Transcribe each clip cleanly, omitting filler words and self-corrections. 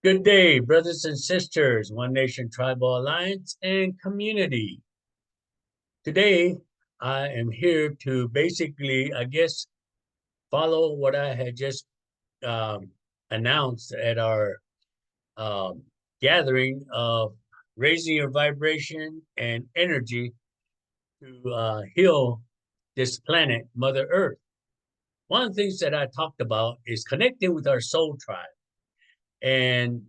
Good day, brothers and sisters, One Nation Tribal Alliance and community. Today, I am here to basically, follow what I had just um, announced at our um, gathering of raising your vibration and energy to heal this planet, Mother Earth. One of the things that I talked about is connecting with our soul tribe. And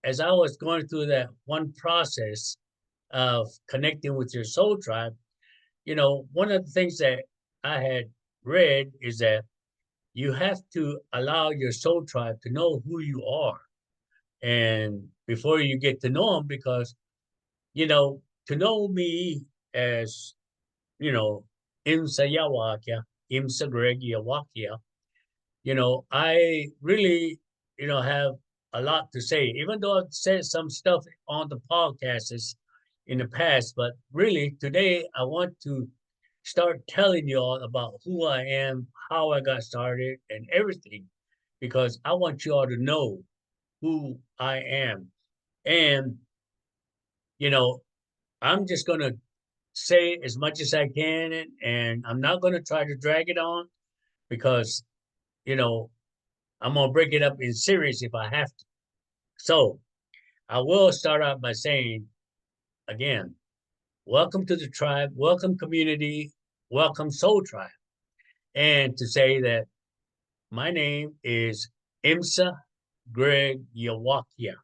as I was going through that one process of connecting with your soul tribe, one of the things that I had read is that you have to allow your soul tribe to know who you are. And before you get to know them, because, to know me as, Imsa Yawakia, Imsa Greg Yawakia, I really, have a lot to say, even though I've said some stuff on the podcasts in the past, but really today I want to start telling you all about who I am, how I got started, and everything, because I want you all to know who I am. And, you know, I'm just going to say as much as I can, and I'm not going to try to drag it on because, you know, I'm gonna break it up in series if I have to. So I will start out by saying again, welcome to the tribe, welcome community, welcome soul tribe. And to say that my name is Imsa Greg Yawakia.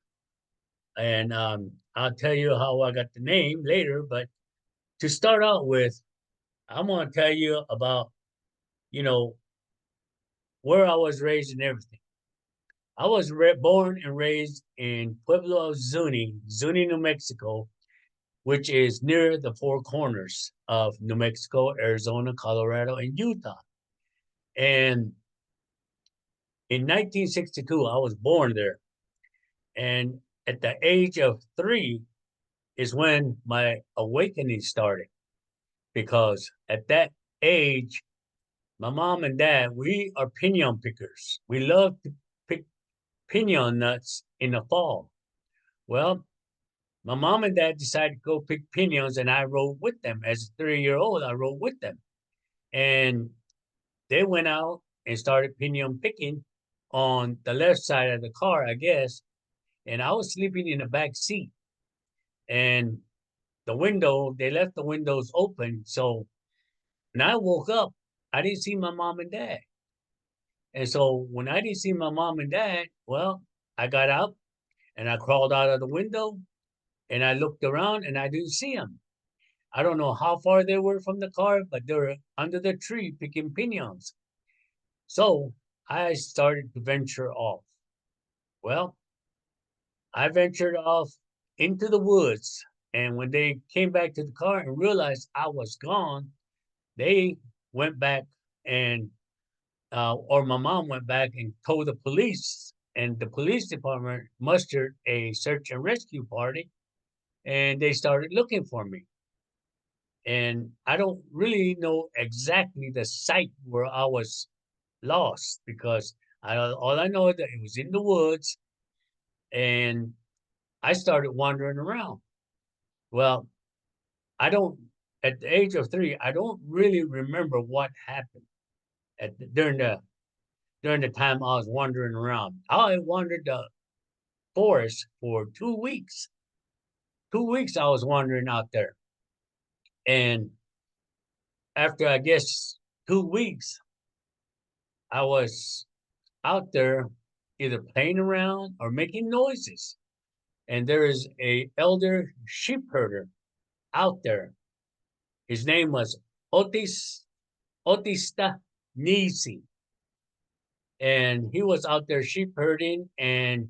And I'll tell you how I got the name later, but to start out with, I'm gonna tell you about, you know, where I was raised and everything. I was born and raised in Pueblo of Zuni, Zuni, New Mexico, which is near the four corners of New Mexico, Arizona, Colorado, and Utah. And in 1962, I was born there. And at the age of 3 is when my awakening started. Because at that age, my mom and dad, we are pinon pickers. We love to pick pinon nuts in the fall. Well, my mom and dad decided to go pick piñons, and I rode with them. As a 3-year-old, I rode with them. And they went out and started piñon picking on the left side of the car, I guess. And I was sleeping in the back seat. And they left the windows open. So when I woke up, I didn't see my mom and dad. And so when I didn't see my mom and dad, well, I got up and I crawled out of the window and I looked around and I didn't see them. I don't know how far they were from the car, but they were under the tree picking piñons. So I started to venture off. Well, I ventured off into the woods. And when they came back to the car and realized I was gone, they went back or my mom went back and told the police. And the police department mustered a search and rescue party and they started looking for me. And I don't really know exactly the site where I was lost because all I know is that it was in the woods and I started wandering around. Well, I don't, at the age of 3, I don't really remember what happened during the time I was wandering around. I wandered the forest for 2 weeks. 2 weeks I was wandering out there. And after, I guess, 2 weeks, I was out there either playing around or making noises. And there is a elder sheep herder out there. His name was Otista Nisi. And he was out there sheep herding and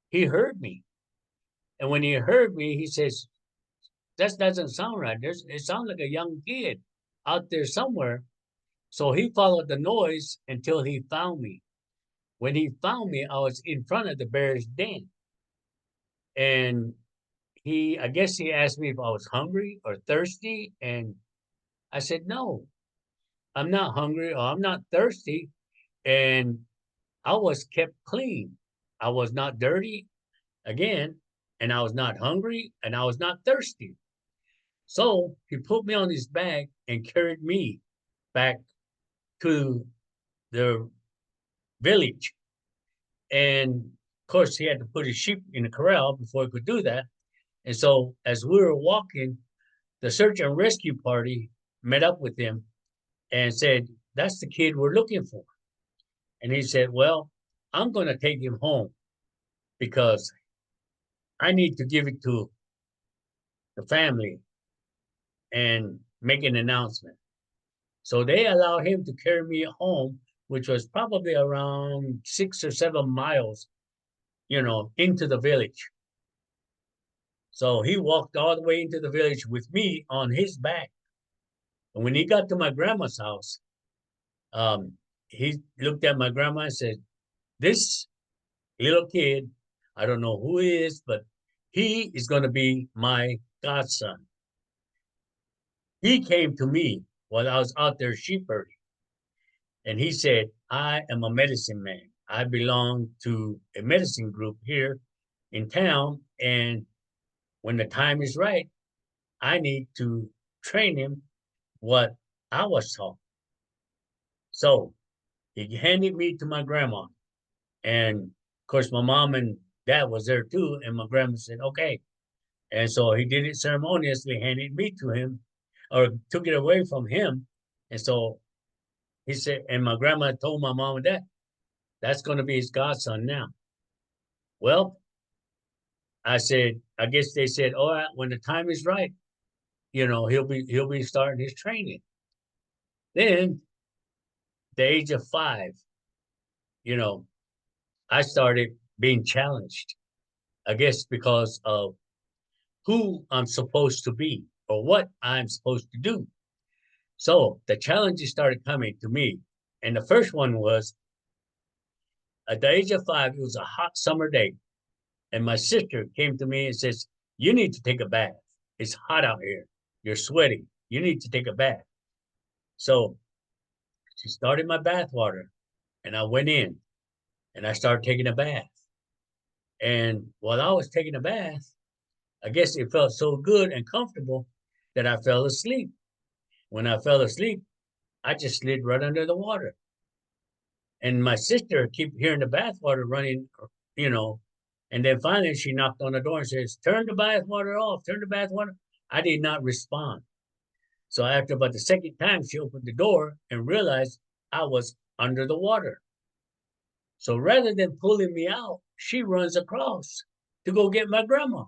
he heard me. And when he heard me, he says, that doesn't sound right. It sounds like a young kid out there somewhere. So he followed the noise until he found me. When he found me, I was in front of the bear's den. And I guess he asked me if I was hungry or thirsty. And I said, no, I'm not hungry or I'm not thirsty. And I was kept clean. I was not dirty. again, and I was not hungry and I was not thirsty. So he put me on his back and carried me back to the village. And of course, he had to put his sheep in the corral before he could do that. And so as we were walking, the search and rescue party met up with him and said, "That's the kid we're looking for." And he said, "Well, I'm going to take him home because I need to give it to the family and make an announcement." So they allowed him to carry me home, which was probably around 6 or 7 miles, into the village. So he walked all the way into the village with me on his back. And when he got to my grandma's house, um, he looked at my grandma and said, "This little kid, I don't know who he is, but he is going to be my godson." He came to me while I was out there sheep herding, and he said, "I am a medicine man. I belong to a medicine group here in town, and when the time is right, I need to train him what I was taught." So he handed me to my grandma, and of course, my mom and dad was there too, and my grandma said, "Okay." And so he did it ceremoniously, handed me to him, or took it away from him. And so he said, and my grandma told my mom and dad, "That's going to be his godson now." Well, I said, I guess they said, "All right, when the time is right, he'll be starting his training." Then, the age of 5, you know, I started being challenged. I guess because of who I'm supposed to be or what I'm supposed to do. So the challenges started coming to me. And the first one was at the age of 5, it was a hot summer day. And my sister came to me and says, "You need to take a bath. It's hot out here. You're sweating. You need to take a bath." So she started my bath water and I went in and I started taking a bath. And while I was taking a bath, I guess it felt so good and comfortable that I fell asleep. When I fell asleep, I just slid right under the water. And my sister kept hearing the bath water running, you know. And then finally she knocked on the door and says, "Turn the bath water off, turn the bath water." I did not respond. So after about the second time, she opened the door and realized I was under the water. So rather than pulling me out, she runs across to go get my grandma.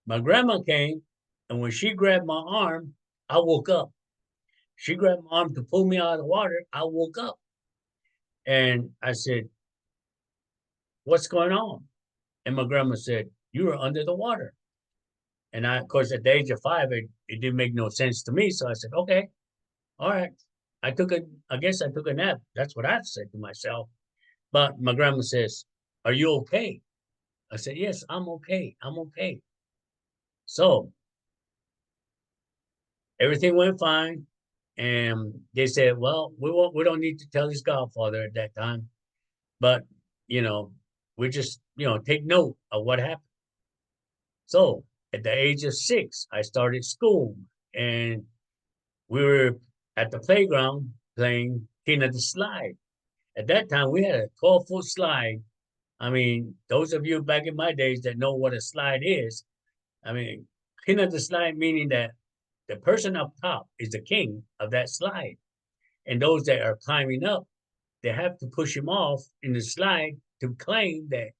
My grandma came, and when she grabbed my arm, I woke up. She grabbed my arm to pull me out of the water. I woke up and I said, "What's going on?" And my grandma said, "You were under the water." And I, of course, at the age of 5, it didn't make no sense to me. So I said, "Okay, all right." I guess I took a nap. That's what I've said to myself. But my grandma says, "Are you okay?" I said, "Yes, I'm okay. I'm okay." So everything went fine. And they said, "Well, we don't need to tell his godfather at that time, but, you know, we just, take note of what happened." So at the age of 6, I started school and we were at the playground playing King of the Slide. At that time, we had a 12-foot slide. I mean, those of you back in my days that know what a slide is, I mean, King of the Slide meaning that the person up top is the king of that slide. And those that are climbing up, they have to push him off in the slide to claim that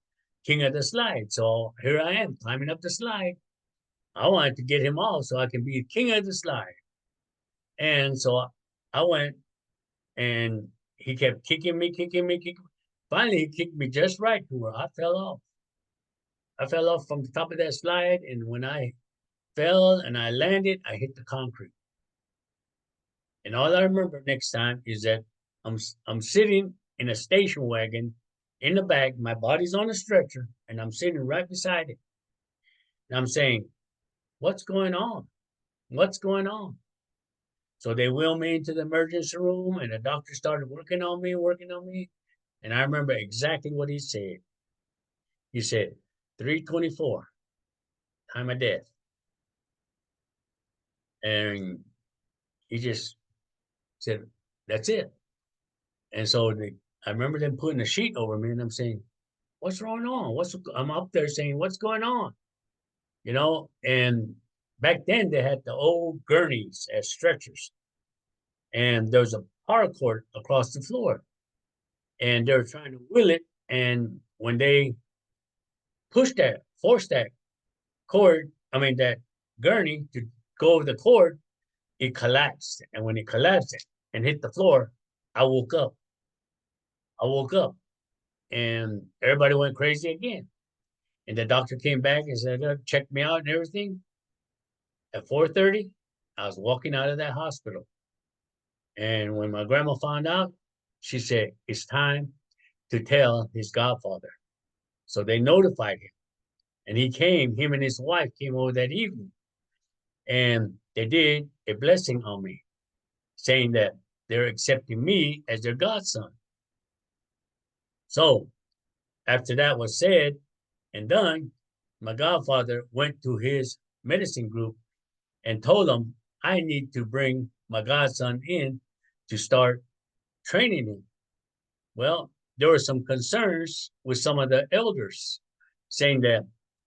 king of the slide. So here I am climbing up the slide. I wanted to get him off so I can be king of the slide. And so I went and he kept kicking me, kicking me, kicking me. Finally, he kicked me just right to where I fell off. I fell off from the top of that slide. And when I fell and I landed, I hit the concrete. And all I remember next time is that I'm sitting in a station wagon in the back. My body's on a stretcher, and I'm sitting right beside it. And I'm saying, "What's going on? What's going on?" So they wheeled me into the emergency room, and the doctor started working on me, working on me. And I remember exactly what he said. He said, 3:24, time of death. And he just said, that's it. And so I remember them putting a sheet over me and I'm saying, what's going on? I'm up there saying, what's going on? And back then they had the old gurneys as stretchers. And there was a power cord across the floor. And they were trying to wheel it. And when they forced that that gurney to go over the cord, it collapsed. And when it collapsed and hit the floor, I woke up. I woke up and everybody went crazy again. And the doctor came back and said, checked me out and everything. At 4:30, I was walking out of that hospital. And when my grandma found out, she said, it's time to tell his godfather. So they notified him. And him and his wife came over that evening. And they did a blessing on me, saying that they're accepting me as their godson. So after that was said and done, my godfather went to his medicine group and told them, I need to bring my godson in to start training him. Well, there were some concerns with some of the elders saying that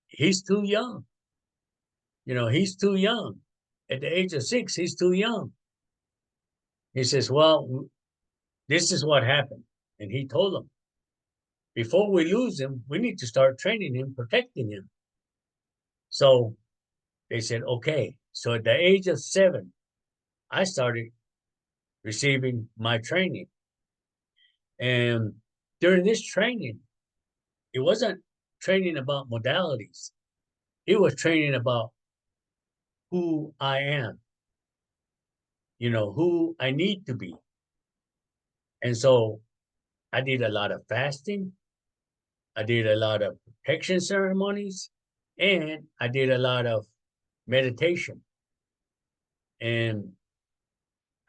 he's too young. He's too young. At the age of 6, he's too young. He says, well, this is what happened. And he told them, before we lose him, we need to start training him, protecting him. So they said, okay. So at the age of 7, I started receiving my training. And during this training, it wasn't training about modalities. It was training about who I am, who I need to be. And so I did a lot of fasting. I did a lot of protection ceremonies, and I did a lot of meditation. And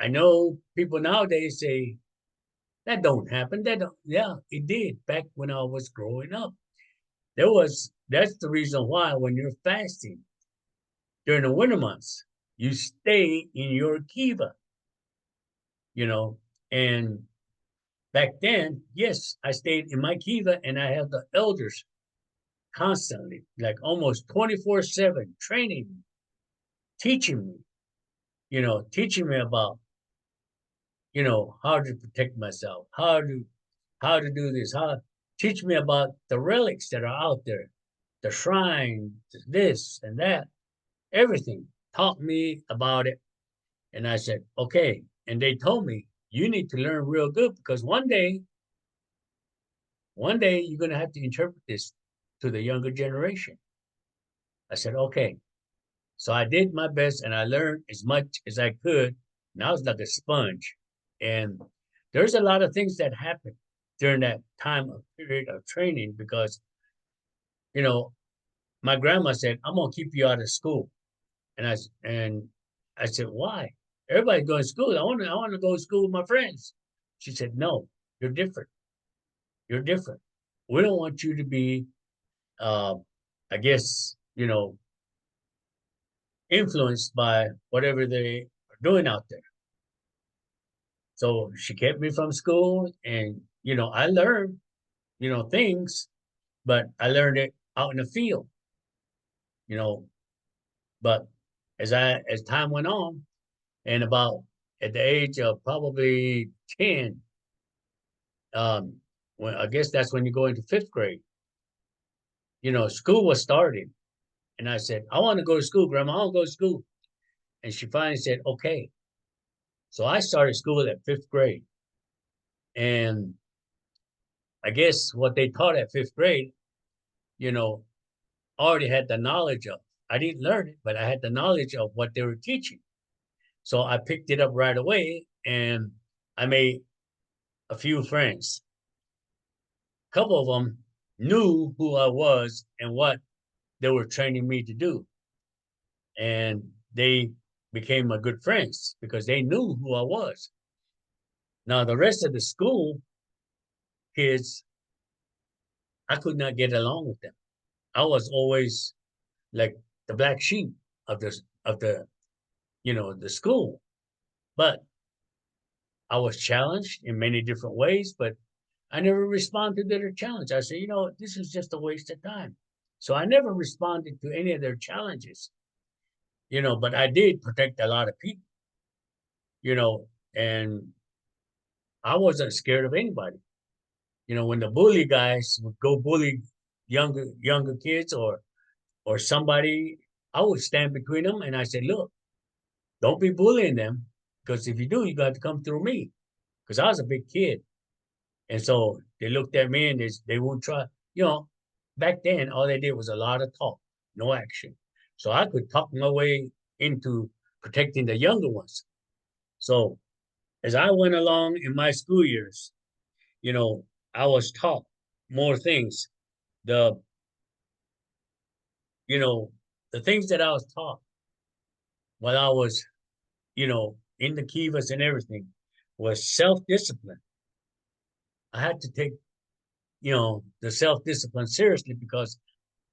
I know people nowadays say, that don't happen. Yeah, it did back when I was growing up. That's the reason why when you're fasting during the winter months, you stay in your kiva, and back then, yes, I stayed in my kiva and I had the elders constantly, like almost 24/7 training, teaching me, teaching me about, how to protect myself, how to do this, teach me about the relics that are out there, the shrine, this and that, everything. Taught me about it. And I said, okay. And they told me, you need to learn real good because one day you're going to have to interpret this to the younger generation. I said, okay. So I did my best and I learned as much as I could. And I was like a sponge. And there's a lot of things that happened during that time of period of training because, you know, my grandma said, I'm gonna keep you out of school. And I said, why? Everybody's going to school. I want to go to school with my friends. She said, no, you're different. You're different. We don't want you to be uh, I guess, influenced by whatever they are doing out there. So she kept me from school and, I learned, things, but I learned it out in the field, you know, but as time went on and about at the age of probably 10, um, when I guess that's when you go into 5th grade, school was starting. And I said, I want to go to school, Grandma. I want to go to school. And she finally said, okay. So I started school at 5th grade. And I guess what they taught at 5th grade, you know, already had the knowledge of. I didn't learn it, but I had the knowledge of what they were teaching. So I picked it up right away and I made a few friends. A couple of them knew who I was and what they were training me to do. And they became my good friends because they knew who I was. Now, the rest of the school kids, I could not get along with them. I was always like the black sheep of the the school. But I was challenged in many different ways, but I never responded to their challenge. I said, this is just a waste of time. So I never responded to any of their challenges, but I did protect a lot of people, and I wasn't scared of anybody. When the bully guys would go bully younger kids or somebody, I would stand between them and I said, look, don't be bullying them, because if you do, you got to come through me, because I was a big kid. And so they looked at me and they won't try. Back then, all they did was a lot of talk, no action. So I could talk my way into protecting the younger ones. So as I went along in my school years, I was taught more things. The, you know, the things that I was taught while I was, in the Kivas and everything was self-discipline. I had to take, the self-discipline seriously, because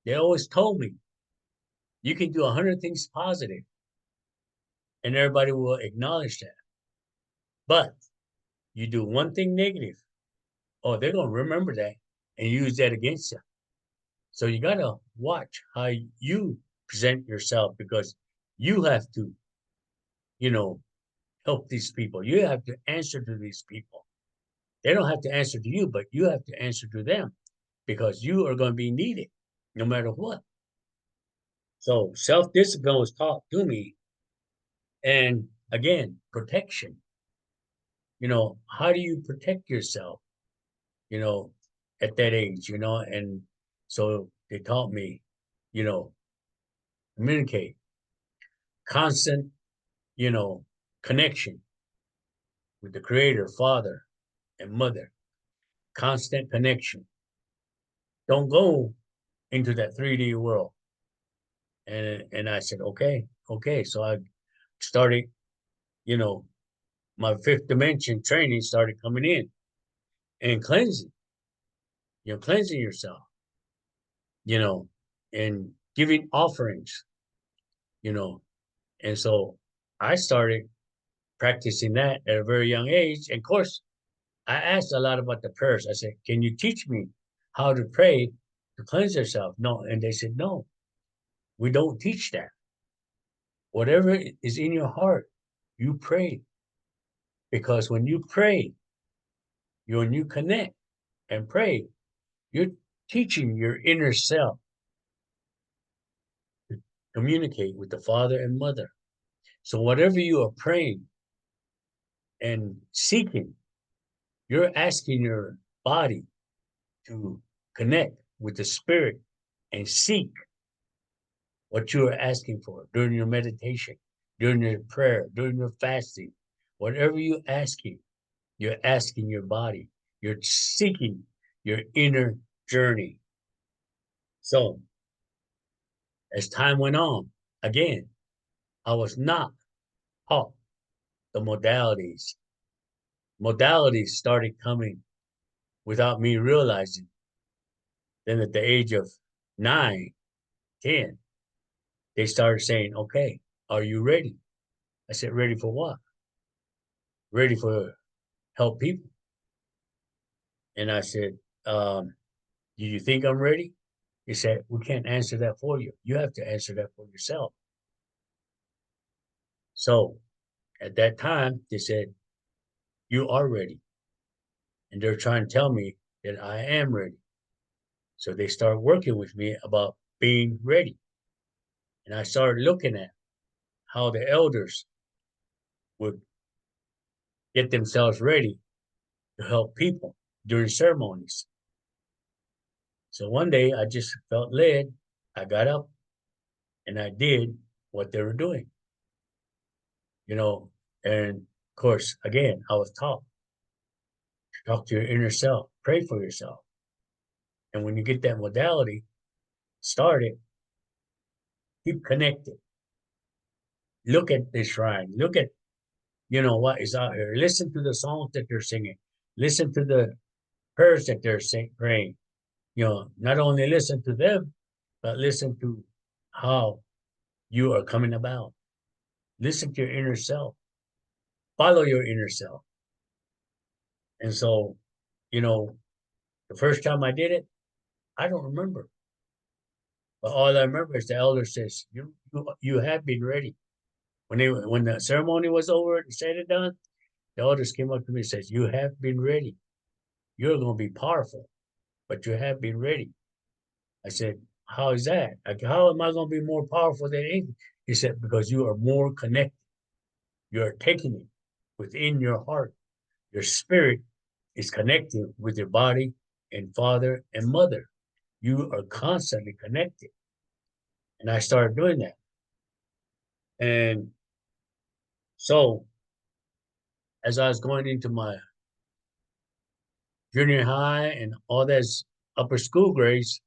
they always told me you can do 100 things positive and everybody will acknowledge that. But you do one thing negative, oh, they're going to remember that and use that against you. So you got to watch how you present yourself, because you have to, you know, help these people. You have to answer to these people. They don't have to answer to you, but you have to answer to them, because you are going to be needed no matter what. So self-discipline was taught to me. And again, protection. How do you protect yourself, you know, at that age, And so they taught me, you know, communicate, constant, you know, connection with the creator, father and mother, constant connection. Don't go into that 3D world. And I said, okay. So I started, you know, my fifth dimension training started coming in and cleansing, cleansing yourself, you know, and giving offerings, you know. And so I started practicing that at a very young age. And of course, I asked a lot about the prayers. I said, can you teach me how to pray to cleanse yourself? No. And they said, no, we don't teach that. Whatever is in your heart, you pray. Because when you pray, when you connect and pray, you're teaching your inner self to communicate with the father and mother. So whatever you are praying and seeking, you're asking your body to connect with the spirit and seek what you are asking for during your meditation, during your prayer, during your fasting. Whatever you're asking your body. You're seeking your inner journey. So as time went on, again, I was not taught the modalities. Modalities started coming without me realizing. Then at the age of 9, 10, they started saying, okay, are you ready? I said, ready for what? Ready for help people. And I said, do you think I'm ready? He said, we can't answer that for you. You have to answer that for yourself. So at that time, they said, you are ready. And they're trying to tell me that I am ready. So they started working with me about being ready. And I started looking at how the elders would get themselves ready to help people during ceremonies. So one day I just felt led. I got up and I did what they were doing, And of course, again, I was taught to talk to your inner self, pray for yourself. And when you get that modality started, keep connected. Look at the shrine. Look at, what is out here. Listen to the songs that they're singing. Listen to the prayers that they're praying. Not only listen to them, but listen to how you are coming about. Listen to your inner self. Follow your inner self. And so, you know, the first time I did it, I don't remember. But all I remember is the elder says, you have been ready. When the ceremony was over and said and done, the elders came up to me and says, you have been ready. You're going to be powerful, but you have been ready. I said, how is that? Like, how am I going to be more powerful than anything? He said, because you are more connected. You are taking it within your heart. Your spirit is connected with your body and father and mother. You are constantly connected. And I started doing that. And so as I was going into my junior high and all those upper school grades,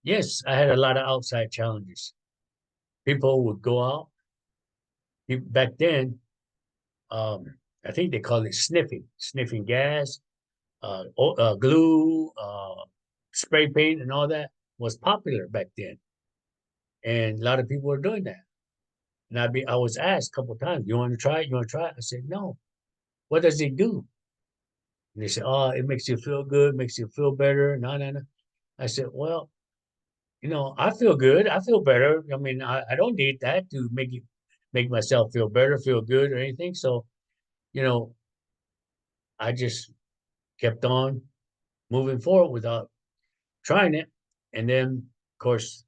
yes, I had a lot of outside challenges. People would go out. Back then, um, I think they call it sniffing gas, glue, spray paint, and all that was popular back then. And a lot of people were doing that. And I was asked a couple of times, you want to try it? You want to try it? I said, no. What does it do? And they said, oh, it makes you feel good, makes you feel better. No, no, no. I said, well, I feel good. I feel better. I mean, I don't need that to make myself feel better, feel good or anything. So, you know, I just kept on moving forward without trying it. And then, of course,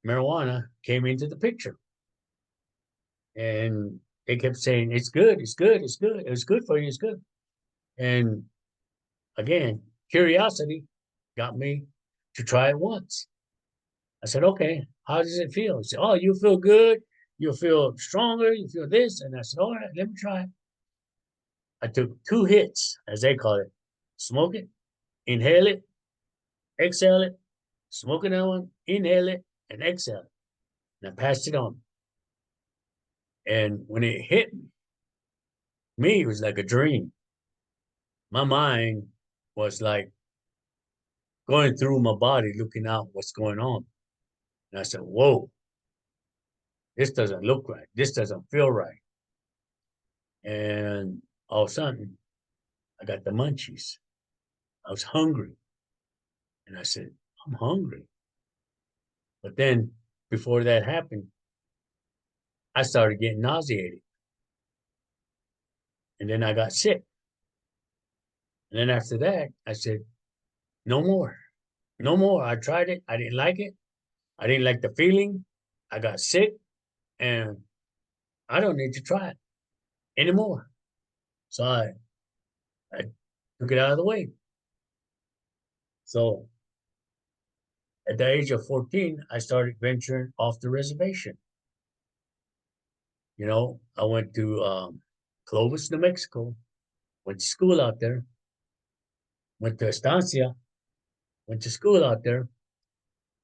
marijuana came into the picture. And they kept saying, it's good, it's good, it's good. It's good for you, it's good. And again, curiosity got me to try it once. I said, okay, how does it feel? He said, oh, you feel good. You'll feel stronger. You feel this. And I said, all right, let me try it. I took 2 hits, as they call it. Smoke it, inhale it, exhale it, smoke another one, inhale it, and exhale it. And I passed it on. And when it hit me, it was like a dream. My mind was like going through my body, looking out what's going on. And I said, whoa, this doesn't look right. This doesn't feel right. And all of a sudden, I got the munchies. I was hungry. And I said, I'm hungry. But then before that happened, I started getting nauseated. And then I got sick. And then after that, I said, no more. No more. I tried it. I didn't like it. I didn't like the feeling. I got sick. And I don't need to try it anymore. So I took it out of the way. So at the age of 14, I started venturing off the reservation. I went to Clovis, New Mexico, went to school out there, went to Estancia, went to school out there,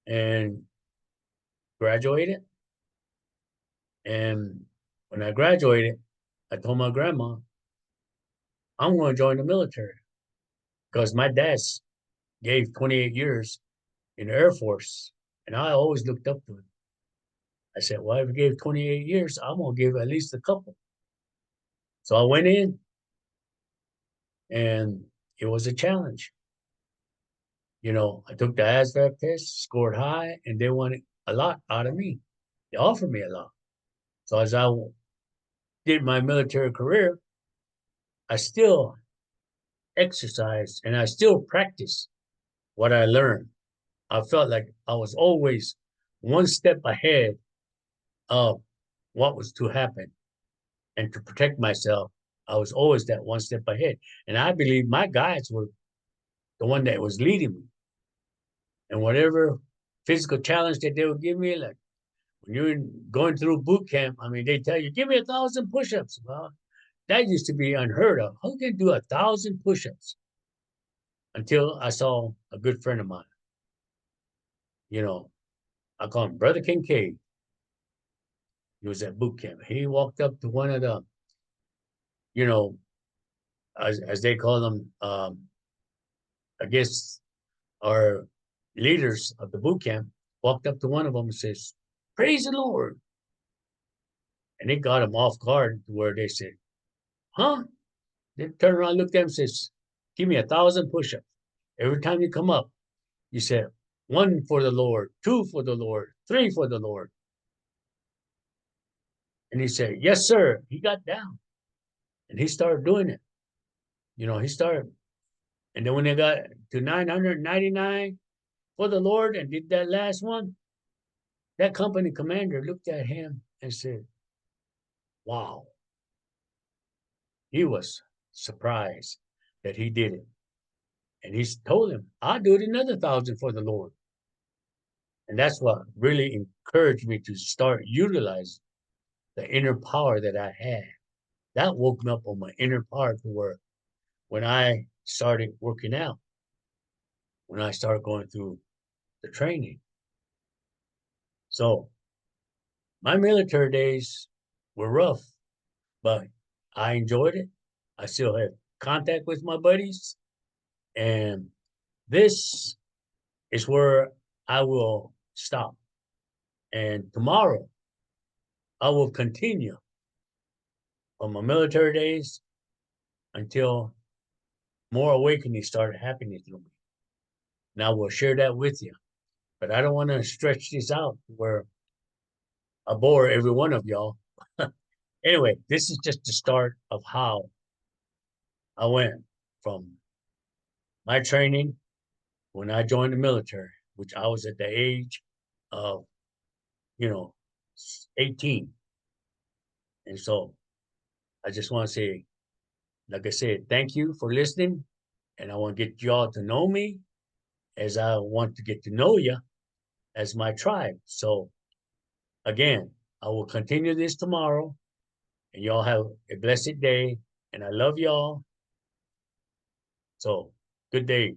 and graduated. And when I graduated, I told my grandma, I'm going to join the military because my dad gave 28 years in the Air Force, and I always looked up to him. I said, well, if he gave 28 years, I'm going to give at least a couple. So I went in, and it was a challenge. I took the ASVAB test, scored high, and they wanted a lot out of me. They offered me a lot. So as I did my military career, I still exercised and I still practiced what I learned. I felt like I was always one step ahead of what was to happen. And to protect myself, I was always that one step ahead. And I believe my guides were the one that was leading me. And whatever physical challenge that they would give me, like when you're going through boot camp, I mean, they tell you, give me 1,000 push-ups. Well, that used to be unheard of. Who can do 1,000 push-ups? Until I saw a good friend of mine. I call him Brother Kincaid. He was at boot camp. He walked up to one of the, you know, as they call them, I guess, our leaders of the boot camp walked up to one of them and says, "Praise the Lord." And it got them off guard where they said, "Huh?" They turned around, looked at him, and says, "Give me 1,000 push-ups. Every time you come up, you said, one for the Lord, two for the Lord, three for the Lord." And he said, "Yes, sir." He got down and he started doing it. He started. And then when they got to 999 for the Lord and did that last one, that company commander looked at him and said, "Wow." He was surprised that he did it. And he told him, "I'll do it another 1,000 for the Lord." And that's what really encouraged me to start utilizing the inner power that I had. That woke me up on my inner power to where when I started working out, when I started going through the training. So my military days were rough, but I enjoyed it. I still have contact with my buddies. And this is where I will stop. And tomorrow, I will continue on my military days until more awakening started happening through me. And I will share that with you. But I don't want to stretch this out where I bore every one of y'all. Anyway, this is just the start of how I went from my training when I joined the military, which I was at the age of, you know, 18. And so I just want to say, like I said, thank you for listening. And I want to get y'all to know me as I want to get to know you as my tribe. So again, I will continue this tomorrow and y'all have a blessed day. And I love y'all. So good day.